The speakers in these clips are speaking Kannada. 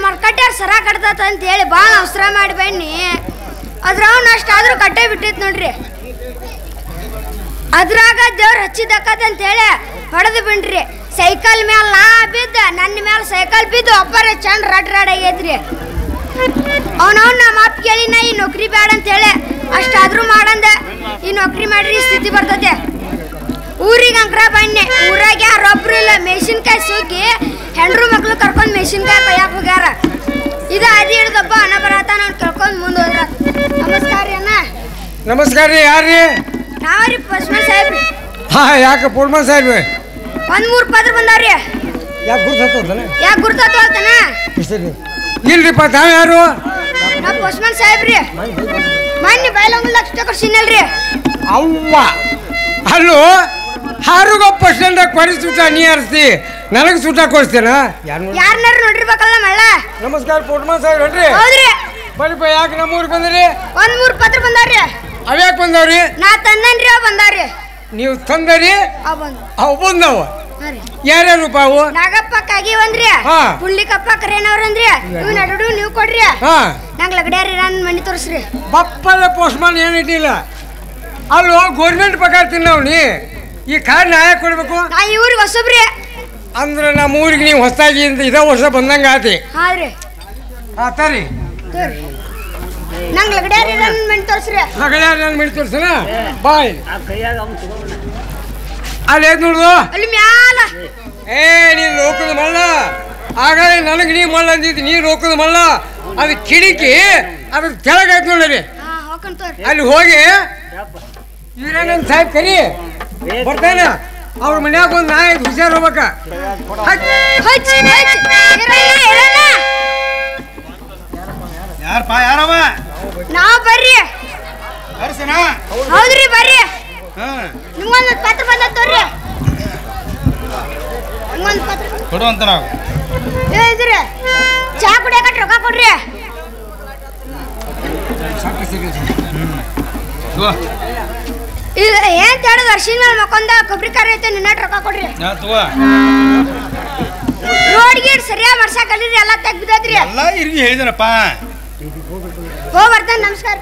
ಮರ್ಕಟ್ಟಾರ ಸರ ಕಟ್ತತ ಅಂತ ಹೇಳಿ ಭಾಳ ಅವಸರ ಮಾಡಿ ಬನ್ನಿ ಅದ್ರವನ್ನ ಅಷ್ಟಾದ್ರೂ ಕಟ್ಟೆ ಬಿಟ್ಟಿತ್ತು ನೋಡ್ರಿ. ಅದ್ರಾಗ ದೇವ್ರು ಹಚ್ಚಿದಕ್ಕದ ಅಂತ ಹೇಳಿ ಹೊಡೆದು ಬಿಡ್ರಿ. ಸೈಕಲ್ ಮ್ಯಾಲ ನಾ ಬಿದ್ದ, ನನ್ನ ಮ್ಯಾಲ ಸೈಕಲ್ ಬಿದ್ದು ಒಬ್ಬರ ಚಂಡ್ ರಡ್ ಆಗೈತ್ರಿ. ಅವನವ್ನ ನಮ್ಮ ಅಪ್ಪ ಕೇಳಿ ನಾ ಈ ನೌಕರಿ ಬೇಡ ಅಂತ ಹೇಳಿ ಅಷ್ಟಾದ್ರೂ ಮಾಡಂದ. ಈ ನೌಕರಿ ಮಾಡ್ರಿ ಸ್ಥಿತಿ ಬರ್ತದೆ. ಊರಿಗೆ ಅಂಕ್ರ ಬನ್ನಿ, ಊರಾಗ ಯಾರೊಬ್ರು ಇಲ್ಲ. ಮೆಣಸಿನ್ಕಾಯಿ ಸುಗ್ಗಿ ಹೆಂಡ್ರು ಮಕ್ಳು ಕರ್ಕೊಂಡು ಮೆಣಸಿನ್ಕಾಯಿ ಕೊಯ್ಯಾಕ ಹೋಗ್ಯಾರ. ಇದು ಅದಿ ಹಿಡ್ದಪ್ಪ ಅಣ್ಣ ಬರತ್ತ ನಾನು ಕರ್ಕೊಂಡು ಮುಂದೆ ಹೋದ್ರ. ನಮಸ್ಕಾರ ರೀ ಅಣ್ಣ. ನಮಸ್ಕಾರ ರೀ. ಯಾರ್ರಿ? ನಾವ್ರಿ ಪೋಸ್ಟ್ಮನ್ ಸಾಹೇಬ್ರಿ. ಹಾ, ಯಾಕೆ ಪೋಸ್ಟ್ಮನ್ ಸಾಹೇಬ್ರಿ? 1-3 ಪತ್ರ ಬಂದಾವ್ರಿ. ಯಾಕೆ ಗುರ್ತಾನ? ಯಾಕೆ ಗುರ್ತಾತನ? ಇಲ್ರಿಪ್ಪ, ತಾವ್ ಯಾರು? ನಾ ಪೋಸ್ಟ್ಮನ್ ಸಾಹೇಬ್ರಿ. ಮೊನ್ನೆ ಬೈಲೊಂದು ಲಕ್ಷ ಕೊಡ್ಸಿನಲ್ರಿ. ಅವ್ವ ಅಲ್ಲೋ, ಹಾರುಗೊಪ್ಪ ಸ್ಟ್ಯಾಂಡಾಗ ಕೊಡಿ ಸೂಟ ನೀ ಹರಿಸ್ತಿ, ನನಗೆ ಸೂಟ ಕೊಡ್ಸ್ತೇನ? ಯಾರನ್ನಾರು ನೋಡಿರ್ಬೇಕಲ್ಲ ಮಳ್ಳ. ನಮಸ್ಕಾರ ಪೋಸ್ಟ್ಮನ್ ಸಾಹೇಬ್ ಹೇಳ್ರಿ. ಹೌದ್ರಿ. ಬರೀಪ್ಪ, ಯಾಕೆ ನಮ್ಮೂರಿಗೆ ಬಂದ್ರಿ? 1-3 ಪತ್ರ ಬಂದಾವ್ರಿ. ಅವ್ಯಾಕೆ ಬಂದವ್ರಿ? ನಾ ತಂದನ್ರಿ, ಅವ್ ಬಂದಾವ್ರಿ. ನೀವು ತಂದರಿ? ಅವು ಬಂದವ. ಯಾರ್ಯಾರಪ್ಪ ಅವು? ನಾಗಪ್ಪ ಕಾಗಿ ಒಂದ್ರಿ, ಪುಳ್ಳಿಕಪ್ಪ ಕರೇನವ್ರಂದ್ರಿ. ಇವ್ ನಡು ನೀವು ಕೊಡ್ರಿ. ನಂಗೆ ಲಗಡ್ಯಾರಿ ನನ್ನ ಮನೆ ತೋರಿಸ್ರಿ. ಬಪ್ಪಲ್ಲ ಪೋಸ್ಟ್ಮನ್ ಏನಿಟ್ಟಿಲ್ಲ. ಅಲ್ಲೋ, ಗೌರ್ಮೆಂಟ್ ಪಗಾರ ತಿನ್ನವ್ನಿ. ಈ ಕಾರ್ಡ್ ನಾ ಯಾಕೆ ಕೊಡ್ಬೇಕು? ನಾ ಈ ಊರಿಗೆ ಹೊಸಬ್ರಿ. ಅಂದ್ರೆ ನಮ್ಮ ಊರಿಗೆ ನೀವು ಹೊಸದಾಗಿ ಇದ ವರ್ಷ ಬಂದಂಗ ಆತಿ. ಹಾರಿ ಆತಾರಿ. ನಂಗೆ ಲಗಡ್ಯಾರಿ ನನ್ನ ಮನೆ ತೋರಿಸ್ರಿ. ಲಗಡ್ಯಾರಿ ನನ್ನ ಮನೆ ತೋರಿಸನ ಬಾಯ್. ಅಲ್ಲಿ ನೋಡುದು ಅಲ್ಲಿ ಮ್ಯಾಲ. ನೀನು ಲೋಕದ ಮಲ್ಲ. ಆಗಾಗ ನನಗೆ ನೀ ಮಲ್ಲ ಅಂದಿದ್ದು, ನೀ ಲೋಕದ ಮಲ್ಲ. ಅದು ಕಿಡಿಕಿ ಅದ್ರ ಕೆಳಗಾಯ್ತು ನೋಡ್ರಿ. ಅಲ್ಲಿ ಹೋಗಿ ಇವರೇನಂತ ಸಾಹೇಬ್ ಕರಿ ಬರ್ತಾನೆ. ಅವ್ರ ಮನ್ಯಾಗ ಒಂದು ನಾಯಿ ಹುಷಾರ್ ಹೋಗ್ಬೇಕ. ಯಾರಪ್ಪ? ಯಾರವ? ನಾವ್ ಬರ್ರಿ. ಹೌದ್ರಿ, ಬರ್ರಿ. ನಿಮ್ಗೊಂದು ಪತ್ರ ಬಂದ ತೋರ್ರಿ. ನಿಮ್ಗೊಂದು ಪತ್ರ ಕೊಡುವಂತ ನಾವು ಹೇಳಿದ್ರಿ. ಚಾ ಕುಡಿಯಾಕ ರೊಕ್ಕ ಕೊಡ್ರಿ. ಇದು ಏನ್ ಹೇಳೋದು? ಅರ್ಶಿನ ಮೇಲೆ ಮಕ್ಕೊಂದ ಕೊಬ್ಬರಿ ಖಾರ ಐತೆ, ನಿನ್ನ ರೊಕ್ಕ ಕೊಡ್ರಿ. ರೋಡ್ ಗೀಡ್ ಸರಿಯಾಗಿ ಮಾಡ್ಸಾಕ ಕಲೀರಿ, ಎಲ್ಲ ತೆಗ್ದಿದ್ರಿ. ಎಲ್ಲ ಇರ್ಗಿ ಹೇಳಿದನಪ್ಪ. ಹೋಗಿ ಬರ್ತಾನೆ. ನಮಸ್ಕಾರ.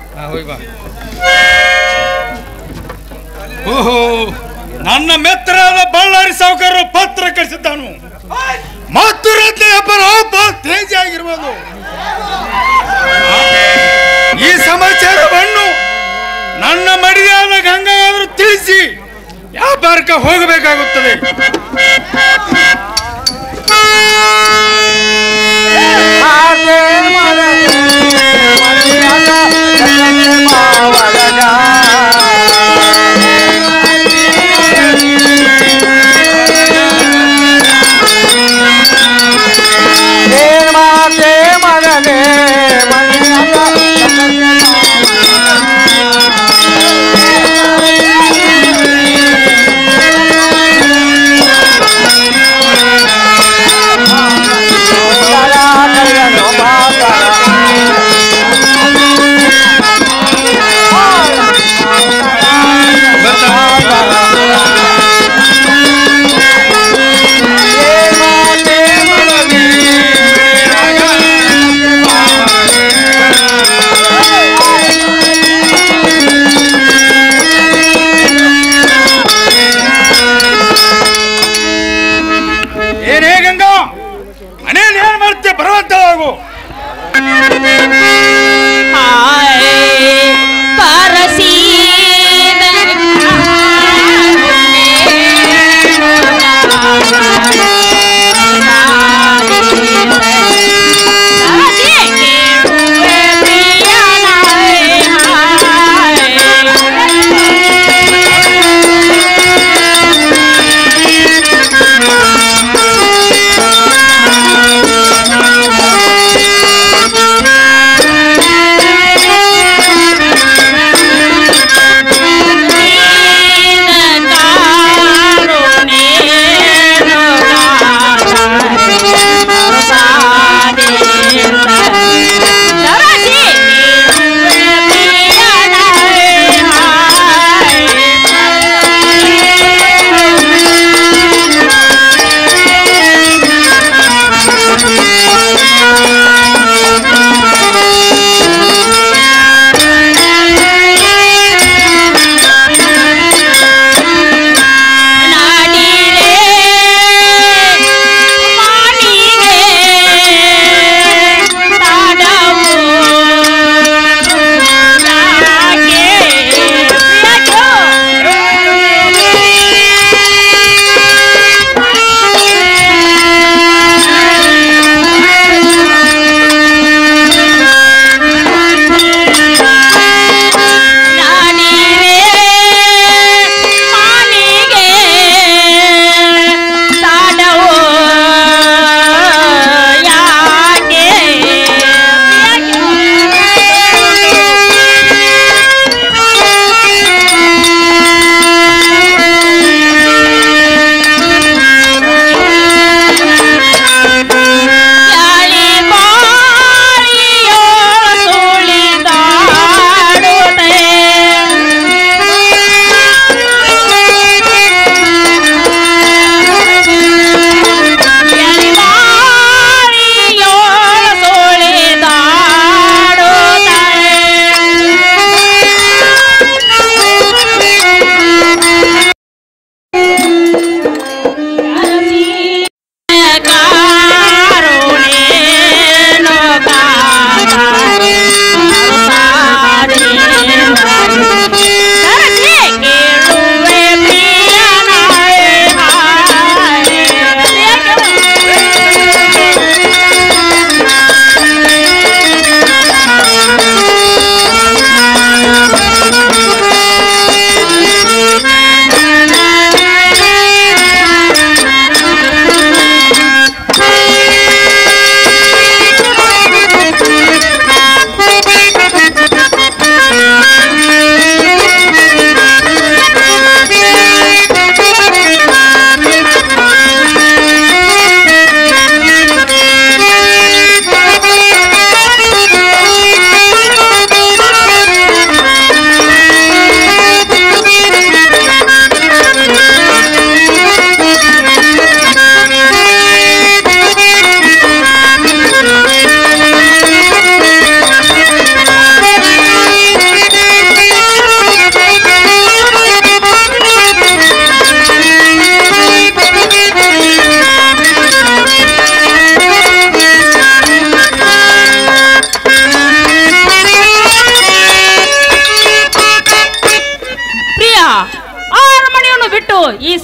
ಓಹೋ, ನನ್ನ ಮಿತ್ರರಾದ ಬಳ್ಳಾರಿ ಸಾವುಕಾರರು ಪತ್ರ ಕಳಿಸಿದ್ದಾನು. ಮತ್ತು ರತ್ನ ಹಬ್ಬ ತೇಜ ಆಗಿರ್ಬೋದು. ಈ ಸಮಾಚಾರವನ್ನು ನನ್ನ ಮಡಿಯಾದ ಗಂಗಾದರೂ ತಿಳಿಸಿ ವ್ಯಾಪಾರಕ್ಕೆ ಹೋಗಬೇಕಾಗುತ್ತದೆ.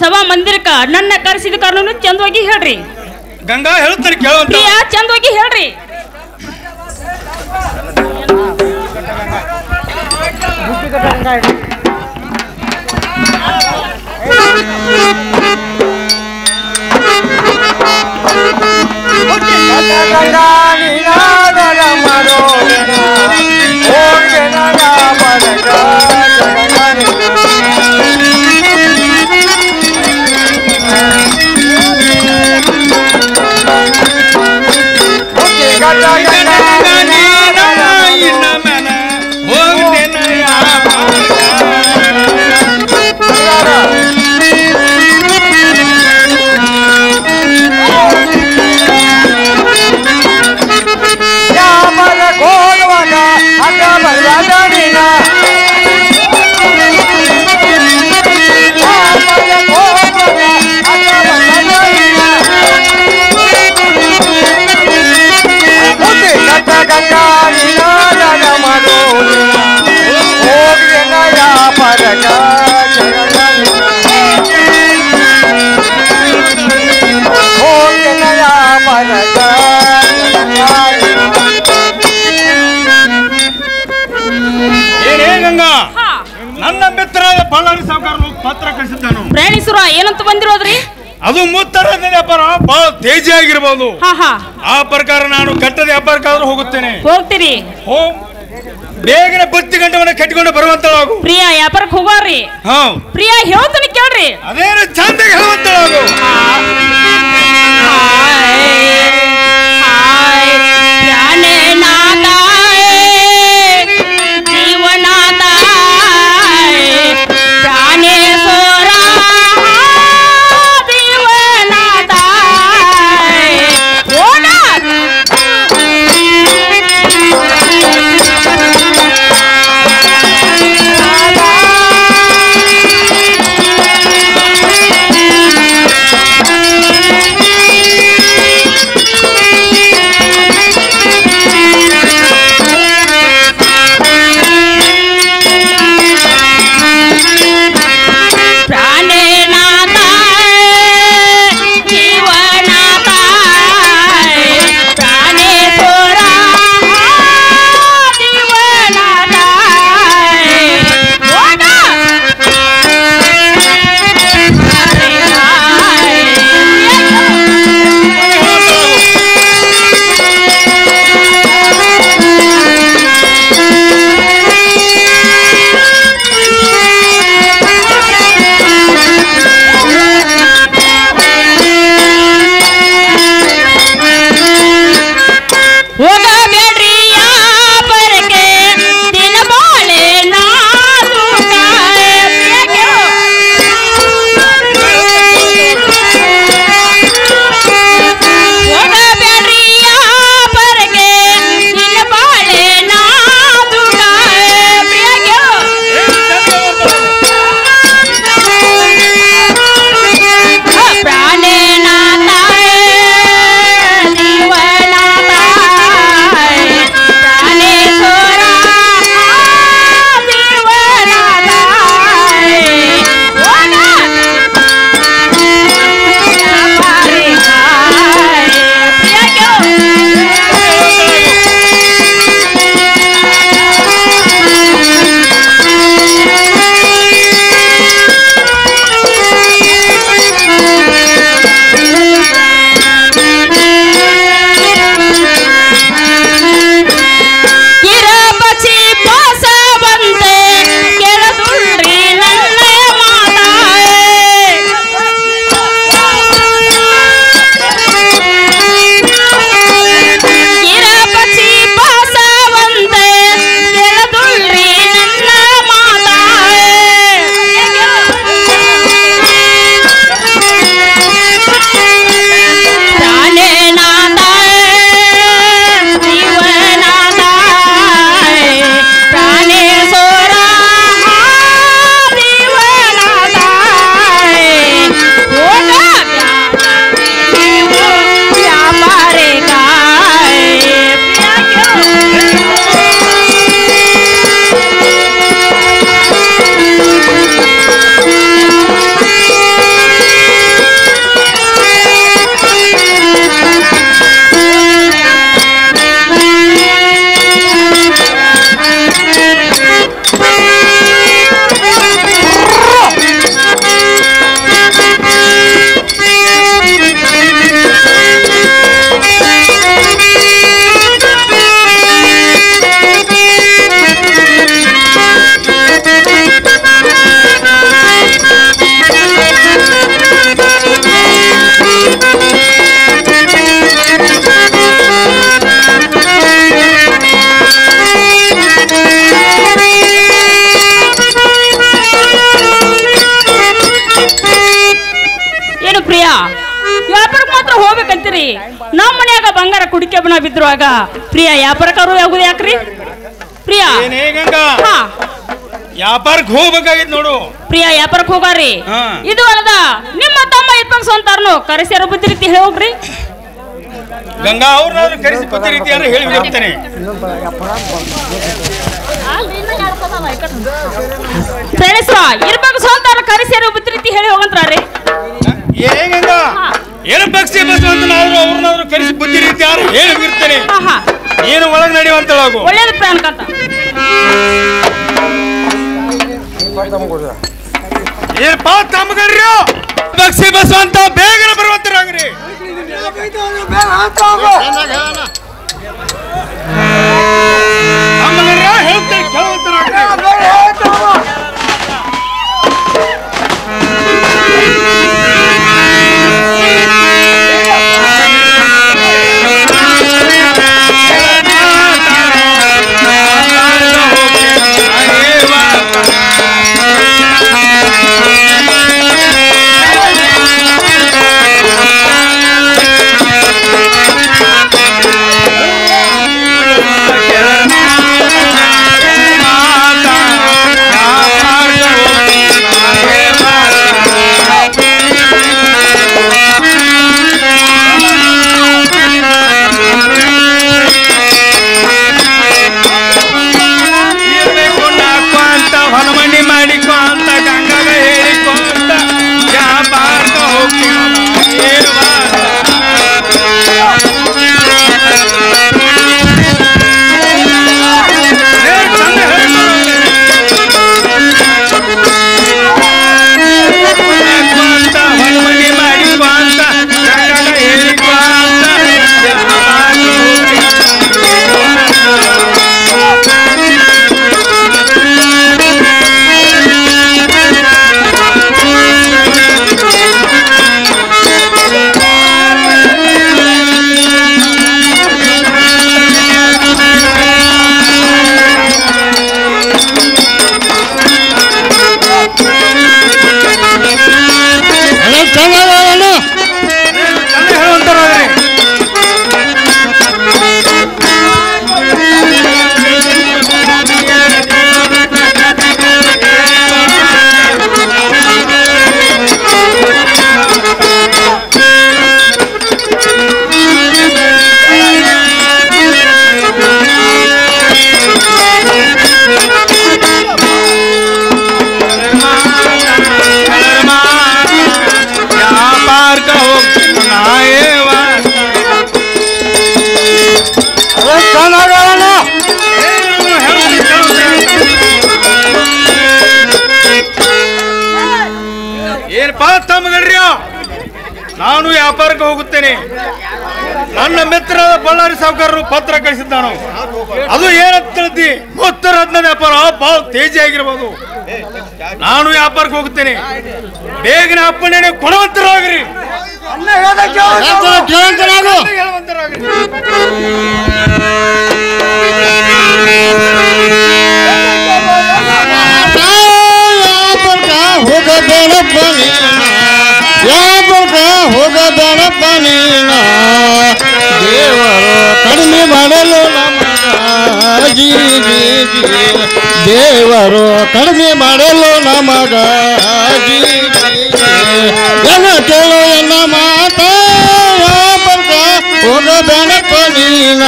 ಸಭಾ ಮಂದಿರಕ್ಕ ನನ್ನ ಕರೆಸಿದ ಕಾರಣನು ಚಂದವಾಗಿ ಹೇಳ್ರಿ. ಗಂಗಾ ಹೇಳ್ತಾರೆ ಕೇಳುವಂತ. ಪ್ರಿಯ ಚಂದವಾಗಿ ಹೇಳ್ರಿ. ನನ್ನ ಮಿತ್ರರಾದ ಬಳ್ಳಾರಿ ಸಾವುಕಾರರು ಪತ್ರ ಕಳಿಸಿದ್ದಾನು. ಪ್ರಯಾಣಿಸುರ ಏನಂತ ಬಂದಿರೋದ್ರಿ? ಅದು ಮುತ್ತರದ ವ್ಯಾಪಾರ ಬಹಳ ತೇಜಿಯಾಗಿರ್ಬೋದು. ಆ ಪ್ರಕಾರ ನಾನು ಕಟ್ಟದ ವ್ಯಾಪಾರಕ್ಕಾದ್ರೂ ಹೋಗುತ್ತೇನೆ. ಹೋಗ್ತೀರಿ? ಬೇಗನೆ 10 ಗಂಟೆವನ್ನ ಕಟ್ಟಿಕೊಂಡು ಬರುವಂತಳಾಗು. ಪ್ರಿಯ ವ್ಯಾಪಾರಕ್ಕೆ ಹೋಗ್ರಿ. ಪ್ರಿಯ ಹೇಳ್ತಾನೆ ಕೇಳ್ರಿ. ಅದೇನು ಚಂದ ಹೇಳುವಂತಳಾಗು. ಬಿದ್ರುವಾಗ ಪ್ರಿಯ ವ್ಯಾಪಾರಕಾರು ಆಗುದು ಯಾಕ್ರಿ ಪ್ರಿಯಾ ಏನೇ ಗಂಗಾ ಹಾ ವ್ಯಾಪಾರಕ್ಕೆ ಹೋಗ್ಬೇಕಾಗಿತ್ತು ನೋಡು ಪ್ರಿಯ ವ್ಯಾಪಾರಕ್ಕೆ ಹೋಗಾರಿ ಇದು ಅಲ್ಲದ ನಿಮ್ಮ ತಮ್ಮ ಇಪ್ಪಂಗ್ ಸ್ವಂತಾರ್ನು ಕರೆಸ್ಯಾರ ಬುದ್ಧಿ ರೀತಿ ಹೋಗ್ರಿ ಗಂಗಾ ಅವ್ರನ್ನಾದ್ರೂ ಕರೆಸಿ ಬುದ್ಧಿ ರೀತಿ ಅಂದ್ರೆ ಹೇಳಿ ಬಿಡ್ತೇನೆ ಫ್ರೆಂಡ್ಸ್ ಇರ್ಬೇಕು ಸ್ವಂತಾರ ಕರೆಸ್ಯಾರ ಬುದ್ಧಿ ರೀತಿ ಹೇಳಿ ಹೋಗಂತ್ರಿ ಏನೇ ಗಂಗಾ ಏನು ಪಕ್ಷಿ ಬಸವಂತನಾದ್ರೂ ಅವ್ರನ್ನಾದ್ರೂ ಕರೆಸಿ ಬುದ್ಧಿ ರೀತಿ ಯಾರು ಹೇಳಿ ಬಿಡ್ತೇನೆ ಏನು ಒಳಗೆ ನಡೆಯುವಂತಳಾಗು ಒಳ್ಳೇದು ಪ್ಲಾನ್ ಕತ್ತ ಏನಪ್ಪ ತಮ್ಮಗರ್ರಿ ಪಕ್ಷಿ ಬಸವಂತ ಬೇಗನೆ ಬರುವಂತರಾಗ್ರಿ ತಮ್ಮಗರ್ರ ಹೇಳ್ತೇನೆ ಕೇಳುವಂತರಾಗ್ರಿ ನಾನು ವ್ಯಾಪಾರಕ್ಕೆ ಹೋಗುತ್ತೇನೆ. ನನ್ನ ಮಿತ್ರ ಬಳ್ಳಾರಿ ಸಾವುಕಾರರು ಪತ್ರ ಕಳಿಸಿದ್ದಾನು. ಅದು ಏನಂತ ತಿಳಿದಿ ಉತ್ತರದ್ನ ವ್ಯಾಪಾರ ಬಹಳ ತೇಜಿ ಆಗಿರ್ಬೋದು. ನಾನು ವ್ಯಾಪಾರಕ್ಕೆ ಹೋಗುತ್ತೇನೆ. ಬೇಗನೆ ಅಪ್ಪಣೆ ಕೊಡುವಂತರಾಗ್ರಿ. ಹೋಗಬೇಡಪ್ಪ ನೀನ ದೇವರು ಕಡಿಮೆ ಮಾಡಲು ನಮಗ ಜೀ ದೇವರು ಕಡಿಮೆ ಮಾಡಲು ನಮಗ ಜೀ ಎಲ್ಲ ಕೇಳು ಎನ್ನ ಮಾತ ಯಾಪರ್ಗ ಹೋಗಬೇಡಪ್ಪ ನೀನ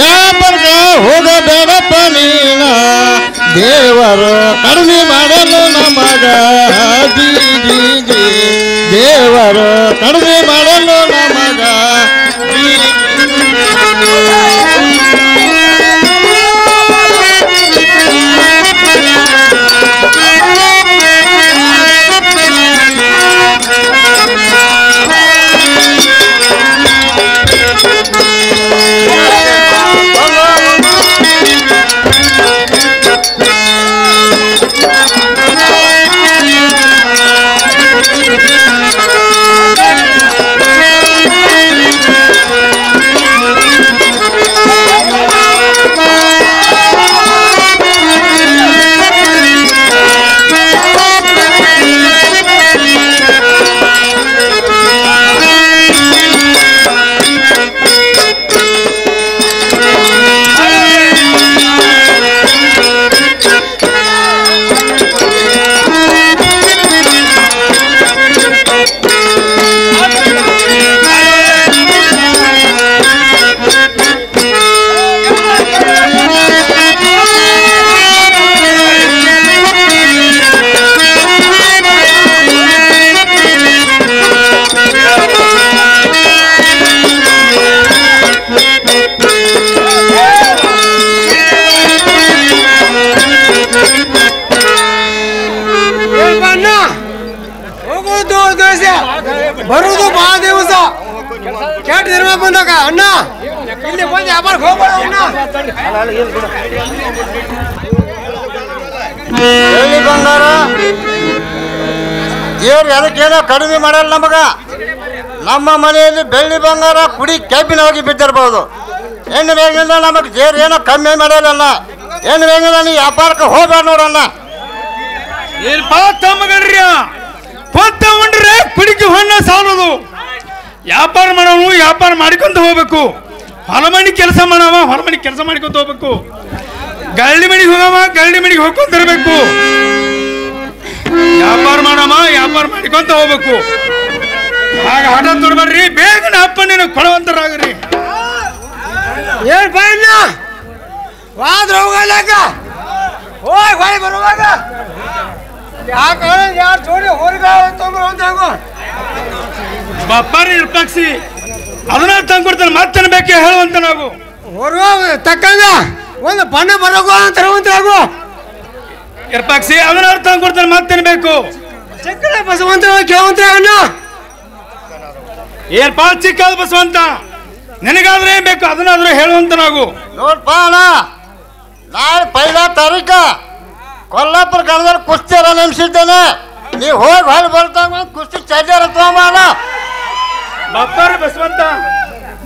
ಯಾಪರ್ಗ ಹೋಗಬೇಡಪ್ಪ ನೀನ ದೇವರು ಕಡಿಮೆ ಮಾಡಲು ನಮಗ ಜೀ ದೇವರು ಕಡಿಮೆ ಮಾಡಲು ನಮಗ ಬಂದಾಗ ಅಣ್ಣ ಇಲ್ಲಿ ಬಂದು ವ್ಯಾಪಾರಕ್ಕೆ ಹೋಗ್ಬೇಡ ಅಣ್ಣ. ಬೆಳ್ಳಿ ಬಂಗಾರ ದೇವ್ರು ಅದಕ್ಕೇನೋ ಕಡಿಮೆ ಮಾಡಲ್ಲ ನಮಗ. ನಮ್ಮ ಮನೆಯಲ್ಲಿ ಬೆಳ್ಳಿ ಬಂಗಾರ ಕುಡಿ ಕೆಬ್ಬಿನ ಹೋಗಿ ಬಿದ್ದಿರ್ಬೋದು. ಹೆಣ್ಣು ಬೇಗಿಂದ ನಮಗೆ ದೇವ್ರು ಏನೋ ಕಮ್ಮಿ ಮಾಡಲ್ಲ. ಹೆಣ್ಣು ಬೇಗಿಂದ ನೀ ವ್ಯಾಪಾರಕ್ಕೆ ಹೋಗ್ಬೇಡ ನೋಡಣ್ಣ. ಏನಪ್ಪ ತಮ್ಮಗಳ್ರಿ ಹೊತ್ತ ಉಂಡ್ರೆ ಕುಡಿಕೆ ಹೊಣ್ಣ ಸಾಲದು. ವ್ಯಾಪಾರ ಮಾಡೋನು ವ್ಯಾಪಾರ ಮಾಡ್ಕೊಂತ ಹೋಗ್ಬೇಕು. ಹೊಲಮಣಿ ಕೆಲಸ ಮಾಡವ ಹೊಲಮಣಿ ಕೆಲಸ ಮಾಡ್ಕೊಂತ ಹೋಗ್ಬೇಕು. ಗಳ್ಳಿ ಮಣಿಗೆ ಹೋಗವ ಗಳ್ಳಿ ಮಣಿಗೆ ಹೋಗ್ಕೊಂತ ಇರ್ಬೇಕು. ವ್ಯಾಪಾರ ಮಾಡವ ವ್ಯಾಪಾರ ಮಾಡ್ಕೊಂತ ಹೋಗ್ಬೇಕು. ಆಗ ಹಠ ತೊಡ್ಬೇಡ್ರಿ. ಬೇಗನೆ ಅಪ್ಪಣ್ಣನ ಕೊಡವಂತರಾಗ್ರಿ. ಏನ್ ಬಣ್ಣ ವಾದ್ರ ಹೋಗಲ್ಲಾಗ ಹೋಗಿ ಹೊಳಿ ಬರುವಾಗ ಯಾಕೆ ಯಾರು ಜೋಡಿ ಹೊರಗಾವ ತೊಗೊಂಬರುವಂತಾಗು ಬಪ್ಪಾರಿ ಇರ್ಪಕ್ಷಿ ಅದನ್ನ ತಂದ್ಕೊಡ್ತಾನೆ ಮತ್ತೆ ಬೇಕೆ ಹೇಳುವಂತ ನಾವು ಹೊರ ತಕ್ಕಂಗ ಒಂದು ಬಣ್ಣ ಬರೋಗು ತರುವಂತಾಗು ಇರ್ಪಕ್ಷಿ ಅದನ್ನ ತಂದ್ಕೊಡ್ತಾನೆ ಮತ್ತೇನು ಬೇಕು. ಚಕ್ಕಳ ಬಸವಂತ ಕೇಳುವಂತ ಅಣ್ಣ ಏನ್ಪಾ ಚಿಕ್ಕದ ಬಸವಂತ ನಿನಗಾದ್ರೆ ಏನ್ ಬೇಕು ಅದನ್ನಾದ್ರೂ ಹೇಳುವಂತ ನಾವು. ನೋಡ್ಪ ಅಣ್ಣ, ನಾಳೆ 1 ತಾರೀಕ ಕೊಲ್ಲಾಪುರ ಗಣದಲ್ಲಿ ಕುಸ್ತಿಯರ ನೆನೆಸಿದ್ದೇನೆ. ನೀವು ಹೋಗಿ ಹೊಳಿ ಬರ್ತಾಗ ಕುಸ್ತಿ ಚಡ್ಡಿಯರ ತಗೊಂಬ. ಬಪ್ಪಾರಿ ಬಸವಂತ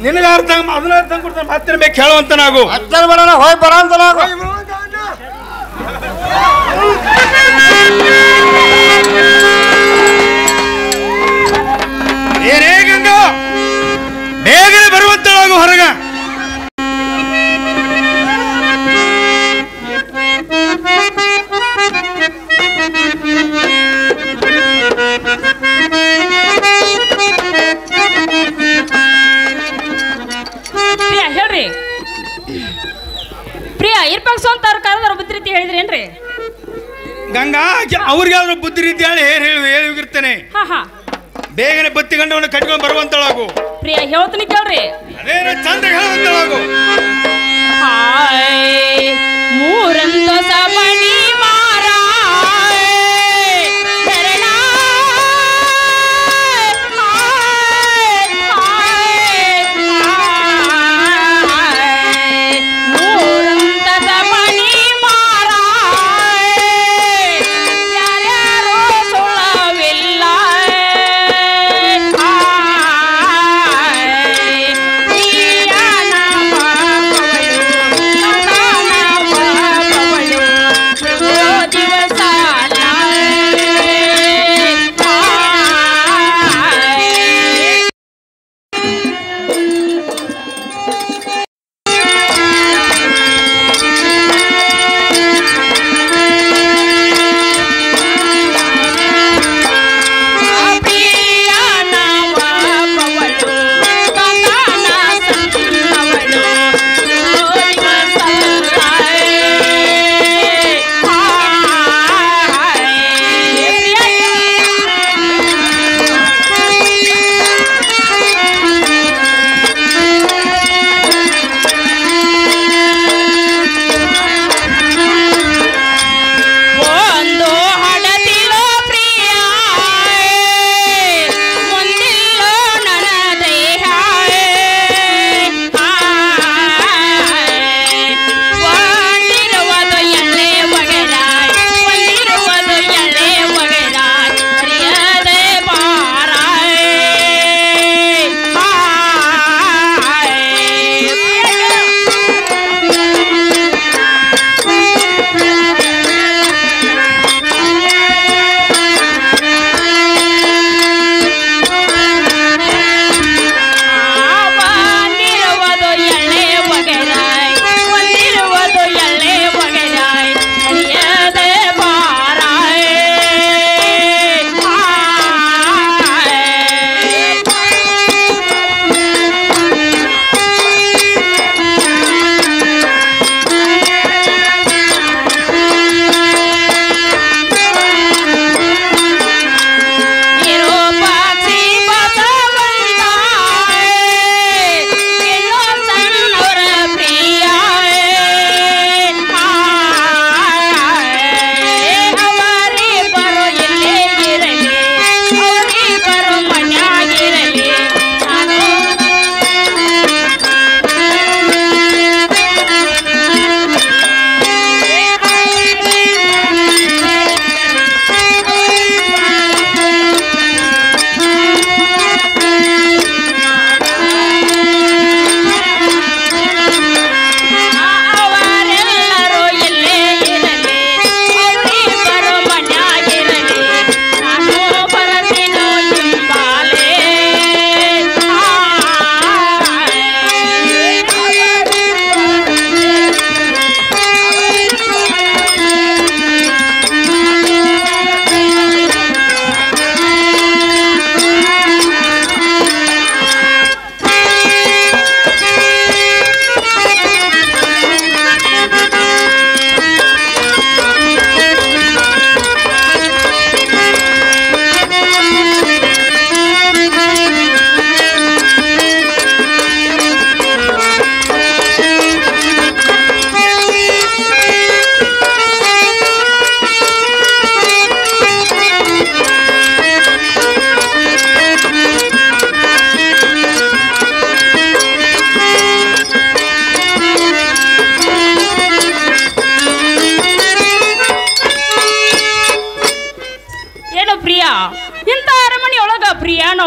ನಿನಗಾರ ಅದನ್ನ ತಂದ್ಕೊಡ್ತಾನೆ ಮತ್ತೇನು ಬೇಕು ಹೇಳುವಂತ ನಾವು. ಅಚ್ಚರ ಬೇಡ ಹೋಗಿ ಬರೋಂತ ನಾವು. ಏನೇ ಗಂಗ ಬೇಗನೆ ಬರುವಂತಳಾಗು ಹೊರಗ. ಪ್ರಿಯಾ ಹೇಳ್ರಿ. ಪ್ರಿಯಾ ಇರ್ಪಕ್ಷ ಅಂತ ಅವ್ರ ಕರೆದವ್ರ ಬುದ್ಧಿ ರೀತಿ ಹೇಳಿದ್ರೇನ್ರಿ? ಗಂಗಾ ಅವ್ರಿಗಾದ್ರೂ ಬುದ್ಧಿ ರೀತಿ ಹೇಳಿ ಹೋಗಿರ್ತೇನೆ. ಬೇಗನೆ ಬತ್ತಿ ಗಂಡವನ್ನು ಕಟ್ಕೊಂಡು ಬರುವಂತಳಾಗು. ಪ್ರಿಯಾ ಹೇಳ್ತೀನಿ ಕೇಳ್ರಿ. ಅದೇನ ಚಂದ ಹೇಳುವಂತಳಾಗು. ಮೂರಂತ ಸಬಣಿ ಮಾರ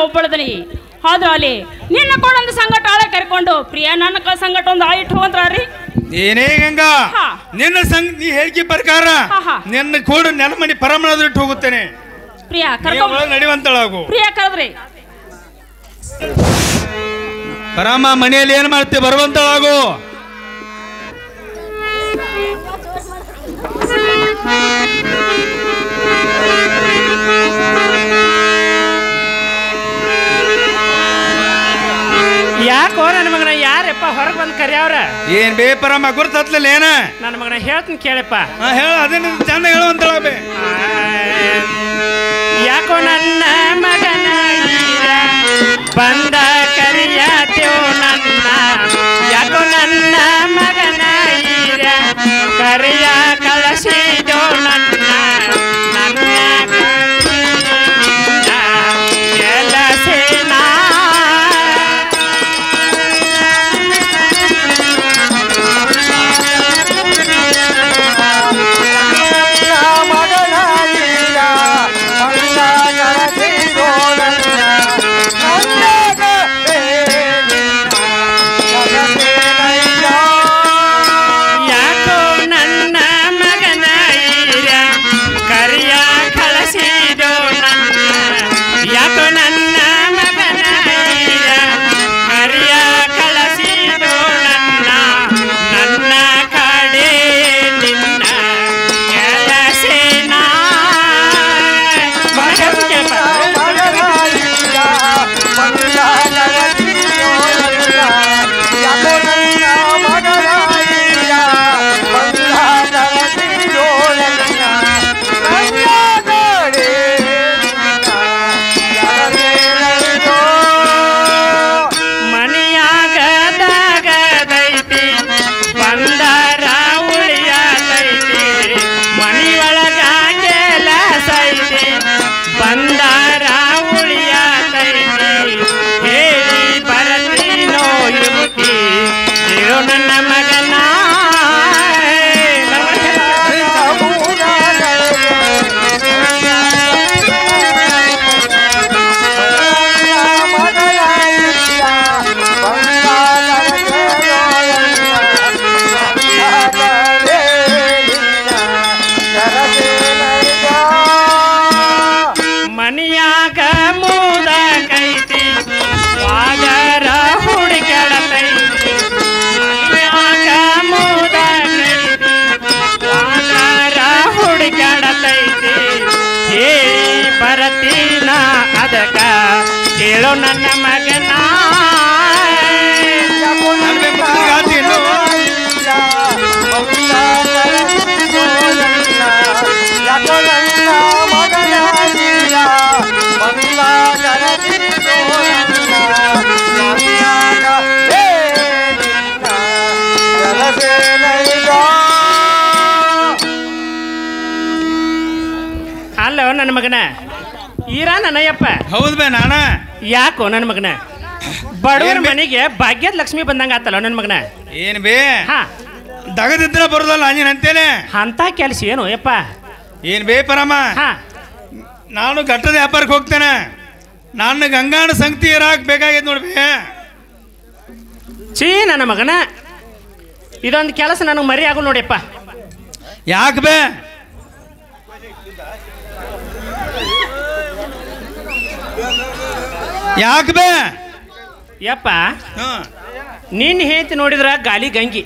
ಒಬ್ಬಳದನಿ ಆದ್ರ ಅಲ್ಲಿ ನಿನ್ನ ಕೊಡೊಂದು ಸಂಗಟ ಆಳ ಕರ್ಕೊಂಡು ಪ್ರಿಯ ನನ್ನ ಸಂಗಟ ಒಂದು ಆಳಿಟ್ಟು ಹೋಗಂತ್ರಿ ಏನೇ ಗಂಗಾ ನಿನ್ನ ನೀ ಹೇಳಿಕೆ ಪ್ರಕಾರ ನಿನ್ನ ಕೂಡ ನೆಲಮಣಿ ಪರಮಣದಿಟ್ಟು ಹೋಗುತ್ತೇನೆ ಪ್ರಿಯಾ ನಡೆಯುವಂತಳಾಗು ಪ್ರಿಯಾ ಕರೆದ್ರಿ ಪರಮ ಮನೆಯಲ್ಲಿ ಏನ್ ಮಾಡ್ತೀವಿ ಬರುವಂತಳಾಗು ಯಾಕೋ ನನ್ನ ಮಗನ ಯಾರಪ್ಪ ಹೊರಗೆ ಬಂದು ಕರಿಯವ್ರ ಏನ್ ಬೇಪರಮ್ಮ ಗುರುತತ್ಲಿಲ್ಲ ಏನ ನನ್ನ ಮಗನ ಹೇಳ್ತೀನಿ ಕೇಳಪ್ಪ ಹೇಳ ಅದೇನ ಚಂದ ಹೇಳುವಂತಳ ಬೇ ಯಾಕೋ ನನ್ನ ಮಗನ ಬಂದ ಕರಿಯಾತೇವು ನನ್ನ ಯಾಕೋ ನನ್ನ ಮಗನ ಕರಿಯ ಕಳಸಿದೋ ನನ್ನ ಕೆಲಸೇನಾ ಕೇಳೋ ನನ್ನ ಮಗನ ಅಲ್ಲೋ ನನ್ನ ಮಗನ ಈರ ನನ್ನಯ್ಯಪ್ಪ ಹೌದು ಬೇ ನಾನ ಯಾಕೋ ನನ್ನ ಮಗನ ಬಡವರ ಮನೆಗೆ ಭಾಗ್ಯದ ಲಕ್ಷ್ಮಿ ಬಂದಂಗ ಆತಲ್ಲ ನನ್ನ ಮಗನ ಏನ್ ಬೇ ಹಾ ದಗದಿದ್ರ ಬರೋದಲ್ಲ ಅಂಜನ್ ಅಂತೇನೆ ಅಂತ ಕೆಲಸ ಏನು ಯಪ್ಪ ಏನ್ ಬೇ ಪರಮ ಹಾ ನಾನು ಘಟ್ಟದ ವ್ಯಾಪಾರಕ್ಕೆ ಹೋಗ್ತೇನೆ ನಾನು ಗಂಗಾಣ ಸಂಗತಿ ಇರಾಕ್ ಬೇಕಾಗೈತೆ ನೋಡ್ಬೇ ಚೀ ನನ್ನ ಮಗನ ಇದೊಂದು ಕೆಲಸ ನನಗೆ ಮರಿ ಆಗು ನೋಡಿಯಪ್ಪ ಯಾಕೆ ಬೇ ಯಾಕೆ ಬೇ ಯಪ್ಪ ನಿನ್ನ ಹೇಳ್ತಿ ನೋಡಿದ್ರ ಗಾಲಿ ಗಂಗಿ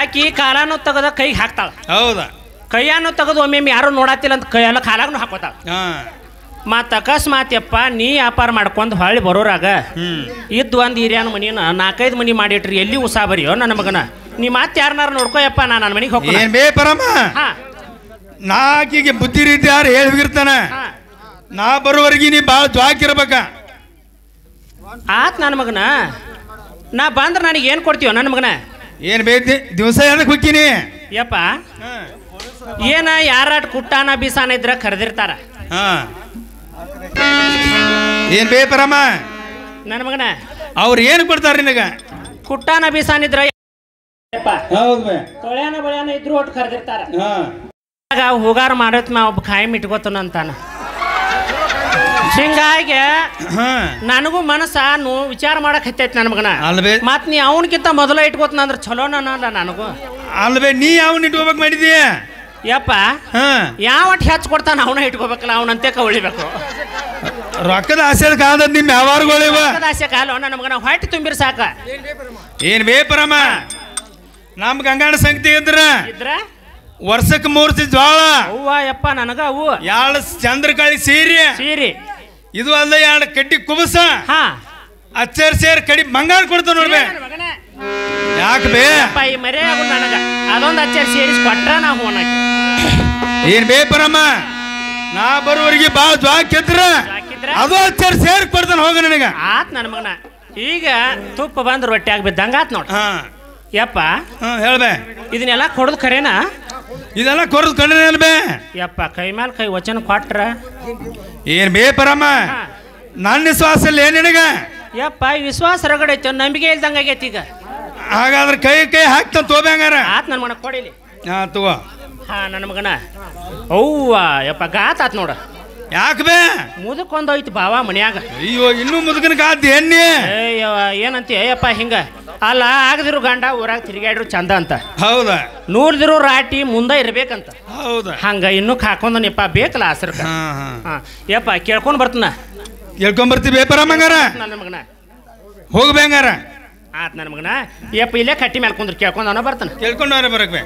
ಆಕಿ ಕಾಲಾನು ತೆಗೆದ ಕೈಗೆ ಹಾಕ್ತಾಳ ಹೌದಾ ಕೈಯನ್ನು ತೆಗೆದು ಒಮ್ಮೆ ಯಾರು ನೋಡತ್ತಿಲ್ಲ ಅಂತ ಕೈಯೆಲ್ಲ ಕಾಲಾಗೂ ಹಾಕೋತಾಳ ಮತ್ತು ಅಕಸ್ಮಾತ್ ಯಪ್ಪ ನೀ ವ್ಯಾಪಾರ ಮಾಡ್ಕೊಂಡು ಹೊಳ್ಳಿ ಬರೋರಾಗ ಇದ್ದು ಒಂದು ಹಿರಿಯನ ಮನಿನ 4-5 ಮನಿ ಮಾಡಿಟ್ರಿ ಎಲ್ಲಿ ಉಸಾ ಬರಿಯೋ ನನ್ನ ಮಗನ ನೀ ಮತ್ತೆ ಯಾರನ್ನಾರು ನೋಡ್ಕೋಯಪ್ಪ ನಾನು ನನ್ನ ಮನೆಗೆ ಹೋಗ್ತೀನಿ ಏನ್ ಬೇ ಪರಮ ನಾಕಿಗೆ ಬುದ್ಧಿ ರೀತಿ ಯಾರು ಹೇಳಿ ಹೋಗಿರ್ತಾನೆ ನಾ ಬರೋವರೆಗೆ ನೀ ಭಾಳ ಜ್ವಾಕಿರ್ಬೇಕ ಆತ್ ನನ್ನ ಮಗನ ನಾ ಬಂದ್ರೆ ನನಗೆ ಏನು ಕೊಡ್ತೀವ ನನ್ನ ಮಗನ ಏನ್ ಬೇತಿ ದಿವಸ ಏನಕ್ಕೆ ಹೋಗ್ತೀನಿ ಯಪ್ಪ ಏನ ಯಾರಾಟ ಕುಟ್ಟಾನ ಬೀಸಾನ ಇದ್ರ ಕರೆದಿರ್ತಾರ ಏನ್ ಬೇ ಪರಮ ನನ್ನ ಮಗನ ಅವ್ರು ಏನು ಕೊಡ್ತಾರ ನಿನಗ ಕುಟ್ಟಾನ ಬೀಸಾನಿದ್ರ ಹೌದು ತೊಳ್ಯಾನ ಬಳ್ಯಾನ ಇದ್ರು ಒಟ್ಟು ಕರೆದಿರ್ತಾರ ಹೋಗಾರ ಮಾಡತ್ ನಾ ಒಬ್ಬ ಖಾಯಂ ಇಟ್ಕೋತಾನ ಅಂತಾನ ಹಿಂಗಾಗಿ ಹಾ ನನಗೂ ಮನಸ್ಸ ವಿಚಾರ ಮಾಡಕ್ ಹತ್ತೈತಿ ನನ್ನ ಮಗನ ಅಲ್ವೇ ಮತ್ ನೀ ಅವನಕ್ಕಿಂತ ಮೊದಲ ಇಟ್ಕೋತ ಅಂದ್ರೆ ಚಲೋ ಅಲ್ಲ ನನಗೂ ಅಲ್ವೇ ನೀ ಯಾವನ್ನ ಇಟ್ಕೋಬೇಕು ಮಾಡಿದೀಯ ಯಪ್ಪ ಹಾ ಯಾವಟ್ ಹೆಚ್ಚು ಕೊಡ್ತಾನ ಅವನ ಇಟ್ಕೋಬೇಕಲ್ಲ ಅವನಂತೆ ಉಳಿಬೇಕು ರೊಕ್ಕದ ಆಸೆ ಕಾದ ನಿಮ್ ವ್ಯವಹಾರಗಳಿವ ಆಸೆ ಕಾಲ ನನ್ನ ಮಗನ ಹೊಟ್ಟೆ ತುಂಬಿರ್ ಸಾಕ ಏನ್ ಬೇಪರಮ್ಮ ನಮ್ ಗಂಗಾಣ ಸಂಗತಿ ಇದ್ರ ವರ್ಷಕ್ಕೆ 3 ಜ್ವಾಳ ಅವ್ವ ಯಪ್ಪ ನನಗ ಅವು 2 ಚಂದ್ರಕಾಳಿ ಸೀರೆ ಇದು ಅಲ್ಲ 2 ಕಡ್ಡಿ ಕುಬಸ ಹಾ ಅಚ್ಚರ್ ಸೇರ್ ಕಡಿ ಬಂಗಾರ ಕೊಡ್ತಾವ ನೋಡ್ಬೇ ಯಾಕೆ ಬೇ ಈ ಮರೆ ಆಗುದು ನನಗ ಅದೊಂದು ಅಚ್ಚರಿ ಸೇರಿಸಿ ಕೊಟ್ರ ನಾ ಹೋಣಕ್ಕೆ ಏನ್ ಬೇಪರಮ್ಮ ನಾ ಬರುವವರಿಗೆ ಬಾಳ ಜ್ವಾಕಿದ್ರ ಅದು ಅಚ್ಚರ್ ಸೇರ್ ಕೊಡ್ತಾನ ಹೋಗ ನನಗ ಆತ್ ನನ್ನ ಮಗನ ಈಗ ತುಪ್ಪ ಬಂದ್ ರೊಟ್ಟಿ ಆಗ್ಬಿದ್ದಂಗ ಆತ್ ನೋಡ್ ಯಪ್ಪ ಹೇಳ್ಬೇ ಇದನ್ನೆಲ್ಲ ಕೊಡೋದು ಖರೇನಾ ಇದೆಲ್ಲ ಕೊರದು ಕಂಡ್ರೆ ಅಲ್ಬೇ ಯಪ್ಪ ಕೈ ಮೇಲೆ ಕೈ ವಚನ ಕೊಟ್ರ ಏನ್ ಬೇಪರಮ್ಮ ನನ್ನ ವಿಶ್ವಾಸ ಇಲ್ಲ ಏನ್ ನಿನಗ ಯಪ್ಪ ವಿಶ್ವಾಸ ರಗಡೈತೆ ನಂಬಿಕೆ ಇಲ್ದಂಗ ಆಗೈತಿ ಈಗ ಹಾಗಾದ್ರೆ ಕೈ ಹಾಕ್ತಾನ ತೋಬೇಂಗಾರ ಆತ್ ನನ್ನ ಮಗನ ಕೊಡಿಲಿ ಹಾ ತಗೋ ಹಾ ನನ್ನ ಮಗನ ಅವ್ವ ಯಪ್ಪ ಗಾತ್ ಆತ್ ನೋಡ ಯಾಕೆ ಬೇ ಮುದಕ್ಕೊಂದೋಯ್ತು ಬಾವ ಮನ್ಯಾಗ ಅಯ್ಯೋ ಇನ್ನೂ ಮುದುಕನ ಕಾದ್ ಎಣ್ಣೆ ಏನಂತ ಅಯ್ಯಪ್ಪ ಹಿಂಗ ಅಲ್ಲ ಆಗದಿರು ಗಂಡ ಊರಾಗ ತಿರುಗಾಡ್ರು ಚಂದ ಅಂತ ಹೌದಾ ನೂರ್ದಿರು ರಾಟಿ ಮುಂದೆ ಇರ್ಬೇಕಂತ ಹೌದಾ ಹಂಗ ಇನ್ನೂ ಹಾಕೊಂಡನಪ್ಪ ಬೇಕಲ್ಲ ಹಸ್ರಕ ಯಪ್ಪ ಕೇಳ್ಕೊಂಡ್ ಬರ್ತನ ಕೇಳ್ಕೊಂಬರ್ತೀವಿ ಬೇಪರಮ್ಮಂಗಾರ ನನ್ನ ಮಗನ ಹೋಗ್ಬೇಂಗಾರ ಆತ್ ನನ್ನ ಮಗನ ಯಪ್ಪ ಇಲ್ಲೇ ಕಟ್ಟಿ ಮೇಲೆ ಕುಂದ್ರ ಕೇಳ್ಕೊಂಡ್ ಅವನ ಬರ್ತಾನ ಕೇಳ್ಕೊಂಡವ್ರೆ ಬರಕ್